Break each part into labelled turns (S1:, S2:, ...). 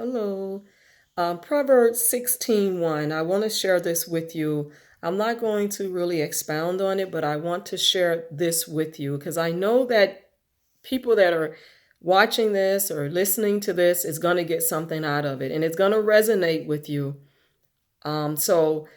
S1: Hello. Proverbs 16:1. I want to share this with you. I'm not going to really expound on it, but I want to share this with you because I know that people that are watching this or listening to this is going to get something out of it and it's going to resonate with you. So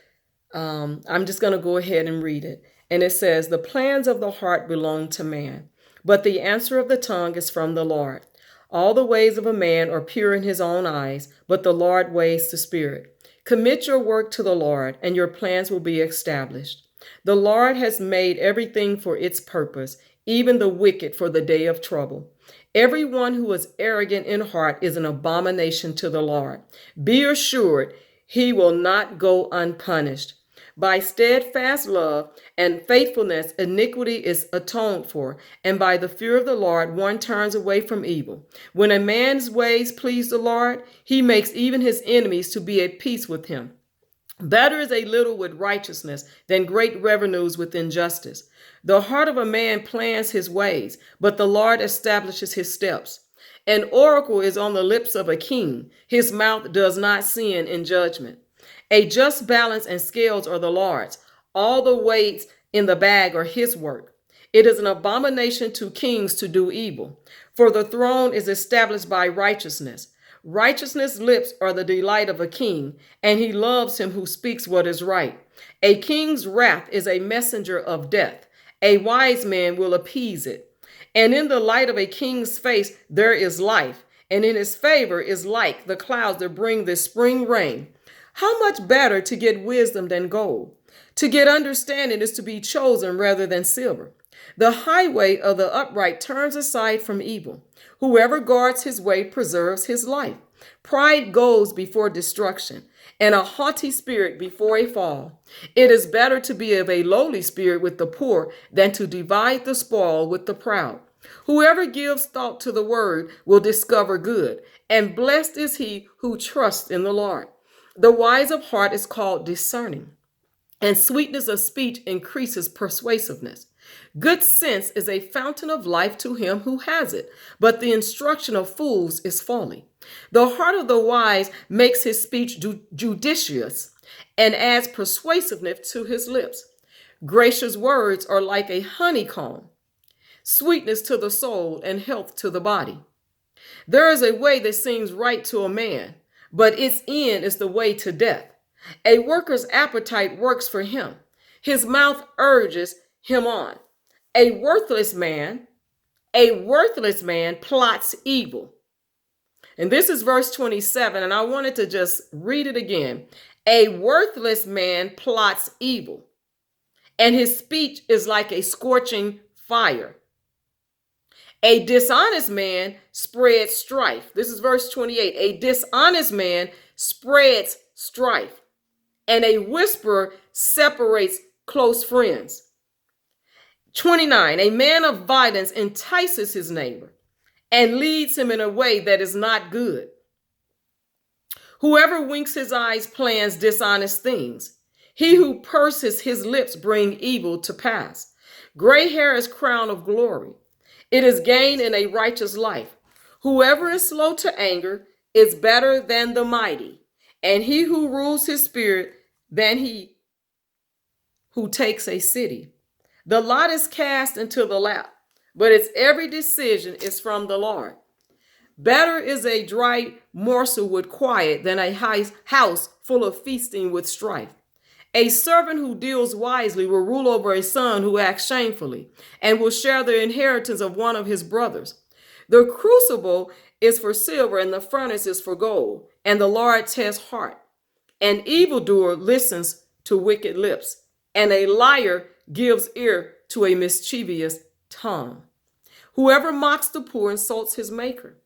S1: I'm just going to go ahead and read it. And it says, "The plans of the heart belong to man, but the answer of the tongue is from the Lord. All the ways of a man are pure in his own eyes, but the Lord weighs the spirit. Commit your work to the Lord, and your plans will be established. The Lord has made everything for its purpose, even the wicked for the day of trouble. Everyone who is arrogant in heart is an abomination to the Lord. Be assured he will not go unpunished. By steadfast love and faithfulness, iniquity is atoned for, and by the fear of the Lord, one turns away from evil. When a man's ways please the Lord, he makes even his enemies to be at peace with him. Better is a little with righteousness than great revenues with injustice. The heart of a man plans his ways, but the Lord establishes his steps. An oracle is on the lips of a king. His mouth does not sin in judgment. A just balance and scales are the Lord's. All the weights in the bag are his work. It is an abomination to kings to do evil, for the throne is established by righteousness. Righteousness lips are the delight of a king, and he loves him who speaks what is right. A king's wrath is a messenger of death. A wise man will appease it. And in the light of a king's face there is life, and in his favor is like the clouds that bring the spring rain. How much better to get wisdom than gold? To get understanding is to be chosen rather than silver. The highway of the upright turns aside from evil. Whoever guards his way preserves his life. Pride goes before destruction, and a haughty spirit before a fall. It is better to be of a lowly spirit with the poor than to divide the spoil with the proud. Whoever gives thought to the word will discover good, and blessed is he who trusts in the Lord. The wise of heart is called discerning, and sweetness of speech increases persuasiveness. Good sense is a fountain of life to him who has it, but the instruction of fools is folly. The heart of the wise makes his speech judicious and adds persuasiveness to his lips. Gracious words are like a honeycomb, sweetness to the soul and health to the body. There is a way that seems right to a man, but its end is the way to death. A worker's appetite works for him. His mouth urges him on. A worthless man, a worthless man plots evil. And this is verse 27, and I wanted to just read it again. A worthless man plots evil, and his speech is like a scorching fire. A dishonest man spreads strife. This is verse 28. A dishonest man spreads strife, and a whisperer separates close friends. 29. A man of violence entices his neighbor and leads him in a way that is not good. Whoever winks his eyes plans dishonest things. He who purses his lips brings evil to pass. Gray hair is crown of glory. It is gain in a righteous life. Whoever is slow to anger is better than the mighty, and he who rules his spirit than he who takes a city. The lot is cast into the lap, but its every decision is from the Lord. Better is a dry morsel with quiet than a house full of feasting with strife. A servant who deals wisely will rule over a son who acts shamefully, and will share the inheritance of one of his brothers. The crucible is for silver, and the furnace is for gold, and the Lord tests heart. An evildoer listens to wicked lips, and a liar gives ear to a mischievous tongue. Whoever mocks the poor insults his maker.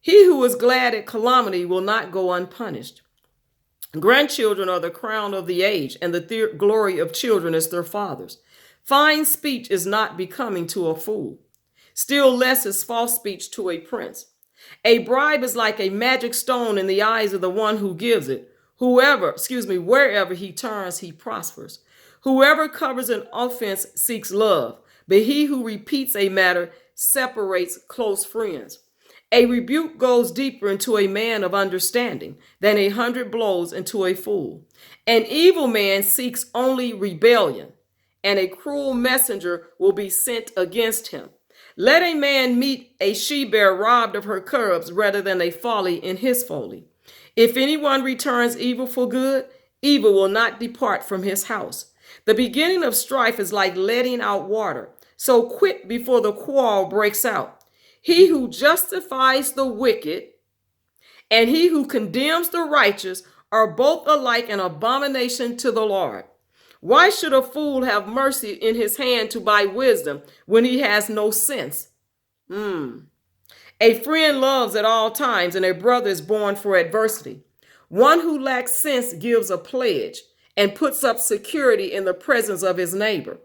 S1: He who is glad at calamity will not go unpunished. Grandchildren are the crown of the age, and the glory of children is their fathers. Fine speech is not becoming to a fool. Still less is false speech to a prince. A bribe is like a magic stone in the eyes of the one who gives it. Wherever he turns, he prospers. Whoever covers an offense seeks love, but he who repeats a matter separates close friends. A rebuke goes deeper into a man of understanding than 100 blows into a fool. An evil man seeks only rebellion, and a cruel messenger will be sent against him. Let a man meet a she-bear robbed of her cubs rather than a folly in his folly. If anyone returns evil for good, evil will not depart from his house. The beginning of strife is like letting out water, so quit before the quarrel breaks out. He who justifies the wicked and he who condemns the righteous are both alike an abomination to the Lord. Why should a fool have mercy in his hand to buy wisdom when he has no sense? A friend loves at all times, and a brother is born for adversity. One who lacks sense gives a pledge and puts up security in the presence of his neighbor.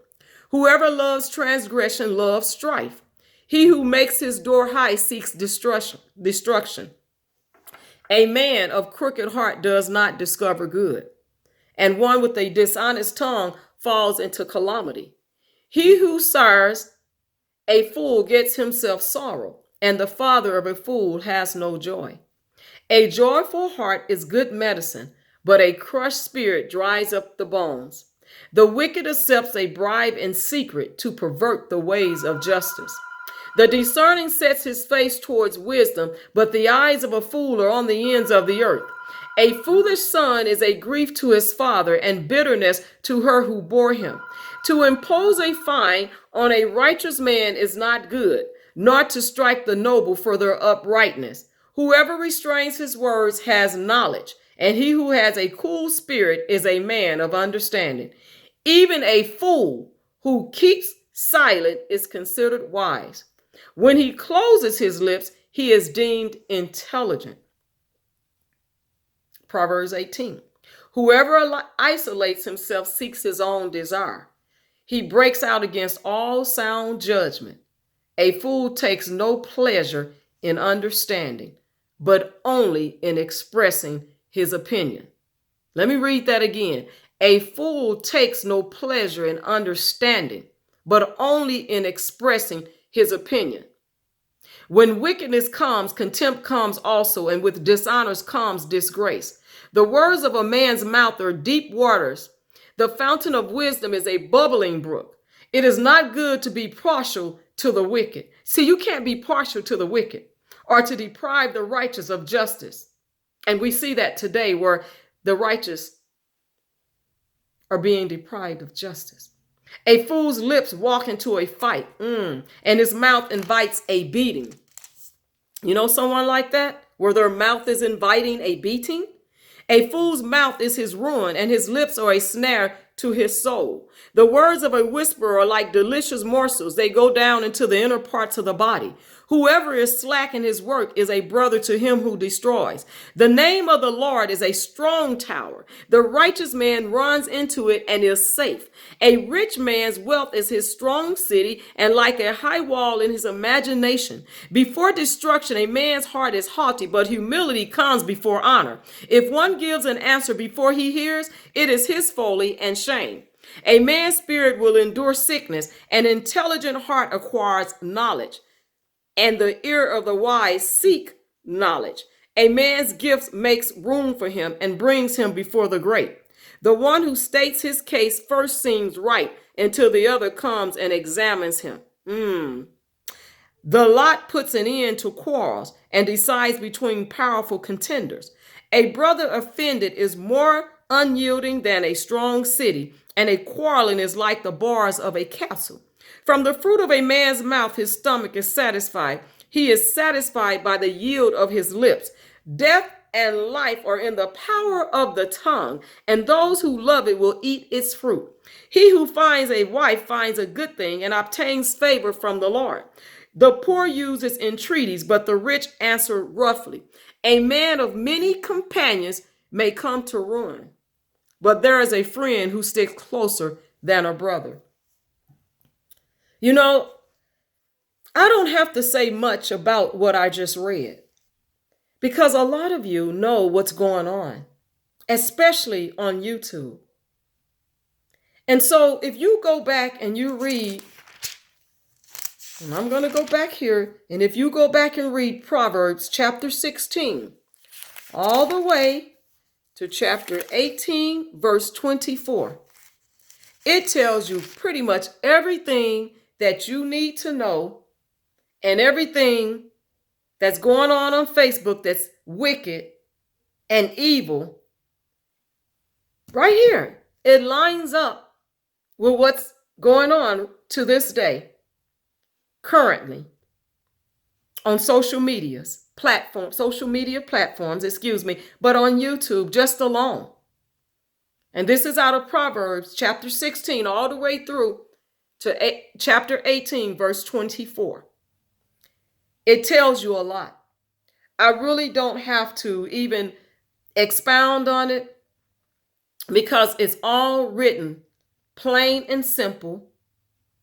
S1: Whoever loves transgression loves strife. He who makes his door high seeks destruction. A man of crooked heart does not discover good, and one with a dishonest tongue falls into calamity. He who sires a fool gets himself sorrow, and the father of a fool has no joy. A joyful heart is good medicine, but a crushed spirit dries up the bones. The wicked accepts a bribe in secret to pervert the ways of justice. The discerning sets his face towards wisdom, but the eyes of a fool are on the ends of the earth. A foolish son is a grief to his father and bitterness to her who bore him. To impose a fine on a righteous man is not good, nor to strike the noble for their uprightness. Whoever restrains his words has knowledge, and he who has a cool spirit is a man of understanding. Even a fool who keeps silent is considered wise. When he closes his lips, he is deemed intelligent. Proverbs 18. Whoever isolates himself seeks his own desire. He breaks out against all sound judgment. A fool takes no pleasure in understanding, but only in expressing his opinion. Let me read that again. A fool takes no pleasure in understanding, but only in expressing his opinion. When wickedness comes, contempt comes also, and with dishonors comes disgrace. The words of a man's mouth are deep waters. The fountain of wisdom is a bubbling brook. It is not good to be partial to the wicked. See, you can't be partial to the wicked or to deprive the righteous of justice. And we see that today where the righteous are being deprived of justice. A fool's lips walk into a fight, and his mouth invites a beating. You know someone like that, where their mouth is inviting a beating? A fool's mouth is his ruin, and his lips are a snare to his soul. The words of a whisperer are like delicious morsels. They go down into the inner parts of the body. Whoever is slack in his work is a brother to him who destroys. The name of the Lord is a strong tower. The righteous man runs into it and is safe. A rich man's wealth is his strong city, and like a high wall in his imagination. Before destruction, a man's heart is haughty, but humility comes before honor. If one gives an answer before he hears, it is his folly and shame. A man's spirit will endure sickness. An intelligent heart acquires knowledge, and the ear of the wise seek knowledge. A man's gift makes room for him and brings him before the great. The one who states his case first seems right until the other comes and examines him. The lot puts an end to quarrels and decides between powerful contenders. A brother offended is more unyielding than a strong city, and a quarreling is like the bars of a castle. From the fruit of a man's mouth, his stomach is satisfied. He is satisfied by the yield of his lips. Death and life are in the power of the tongue, and those who love it will eat its fruit. He who finds a wife finds a good thing and obtains favor from the Lord. The poor uses entreaties, but the rich answer roughly. A man of many companions may come to ruin, but there is a friend who sticks closer than a brother. You know, I don't have to say much about what I just read, because a lot of you know what's going on, especially on YouTube. And so if you go back and you read And I'm going to go back here. And if you go back and read Proverbs chapter 16, all the way to chapter 18, verse 24, it tells you pretty much everything that you need to know and everything that's going on Facebook that's wicked and evil. Right here, it lines up with what's going on to this day, currently, on social media platforms, but on YouTube just alone. And this is out of Proverbs chapter 16, all the way through to chapter 18, verse 24. It tells you a lot. I really don't have to even expound on it because it's all written plain and simple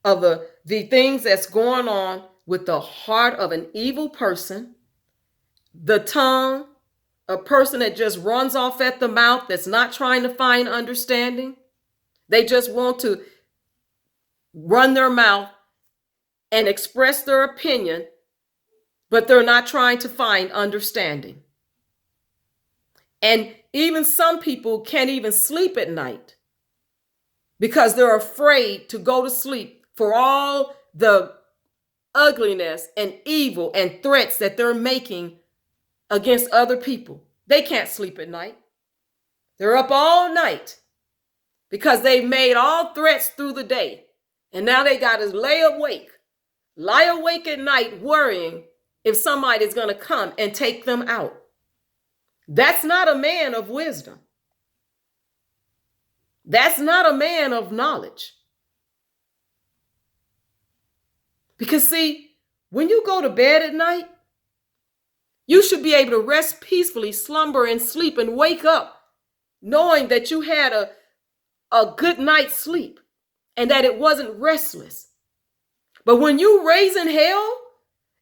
S1: of the things that's going on with the heart of an evil person, the tongue, a person that just runs off at the mouth, that's not trying to find understanding. They just want to run their mouth and express their opinion, but they're not trying to find understanding. And even some people can't even sleep at night because they're afraid to go to sleep for all the ugliness and evil and threats that they're making against other people. They can't sleep at night. They're up all night because they've made all threats through the day. And now they got to lie awake at night worrying if somebody's going to come and take them out. That's not a man of wisdom. That's not a man of knowledge. Because see, when you go to bed at night, you should be able to rest peacefully, slumber and sleep and wake up knowing that you had a good night's sleep and that it wasn't restless. But when you raising hell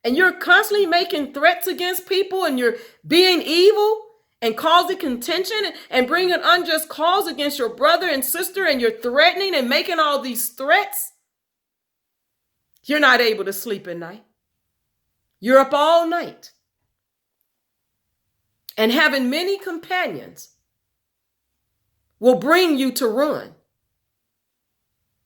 S1: and you're constantly making threats against people and you're being evil and causing contention and bringing unjust cause against your brother and sister, and you're threatening and making all these threats, you're not able to sleep at night. You're up all night. And having many companions will bring you to ruin.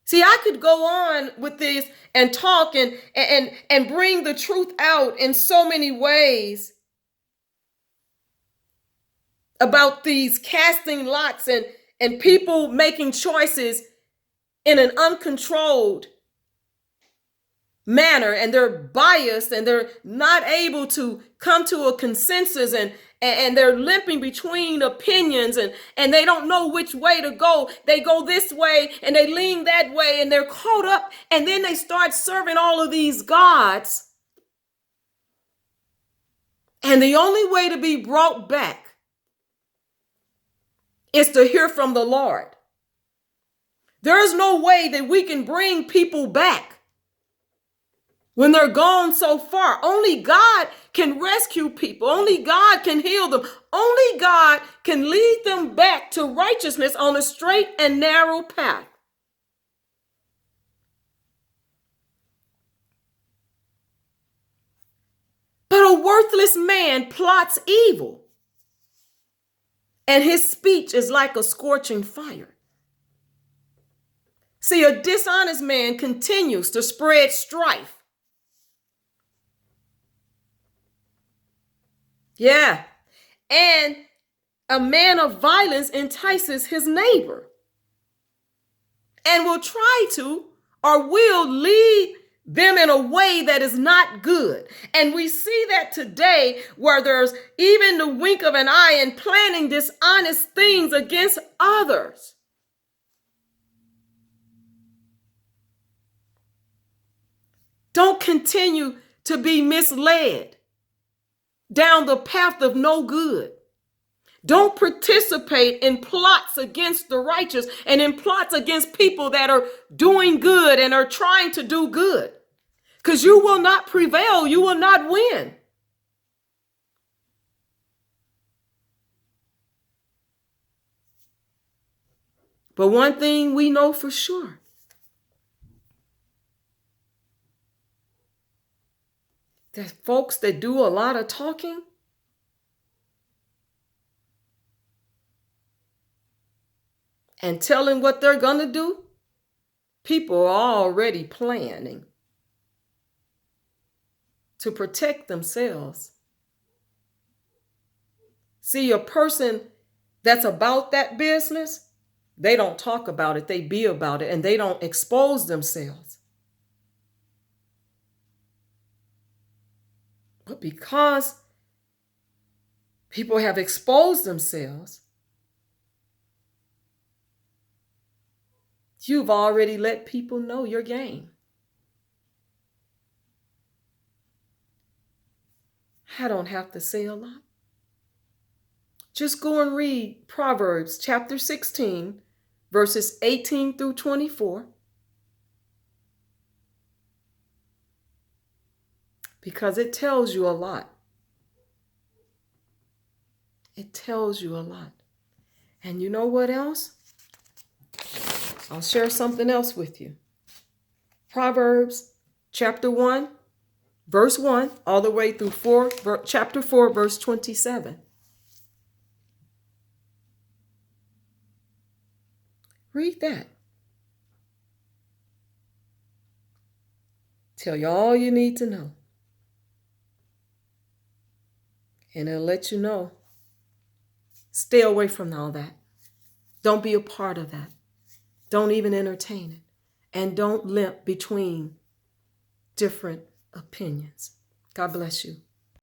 S1: See, I could go on with this and talk and bring the truth out in so many ways about these casting lots and people making choices in an uncontrolled manner, and they're biased and they're not able to come to a consensus, and they're limping between opinions and they don't know which way to go. They go this way and they lean that way and they're caught up, and then they start serving all of these gods. And the only way to be brought back is to hear from the Lord. There is no way that we can bring people back when they're gone so far. Only God can rescue people. Only God can heal them. Only God can lead them back to righteousness on a straight and narrow path. But a worthless man plots evil, and his speech is like a scorching fire. See, a dishonest man continues to spread strife. Yeah. And a man of violence entices his neighbor and will try to or will lead them in a way that is not good. And we see that today, where there's even the wink of an eye and planning dishonest things against others. Don't continue to be misled down the path of no good. Don't participate in plots against the righteous and in plots against people that are doing good and are trying to do good, because you will not prevail. You will not win. But one thing we know for sure: There's folks that do a lot of talking and telling what they're going to do. People are already planning to protect themselves. See, a person that's about that business, they don't talk about it, they be about it, and they don't expose themselves. But because people have exposed themselves, you've already let people know your game. I don't have to say a lot. Just go and read Proverbs chapter 16, verses 18 through 24. Because it tells you a lot. It tells you a lot. And you know what else? I'll share something else with you. Proverbs chapter 1, verse 1, all the way through chapter 4, verse 27. Read that. Tell you all you need to know. And it'll let you know. Stay away from all that. Don't be a part of that. Don't even entertain it. And don't limp between different opinions. God bless you.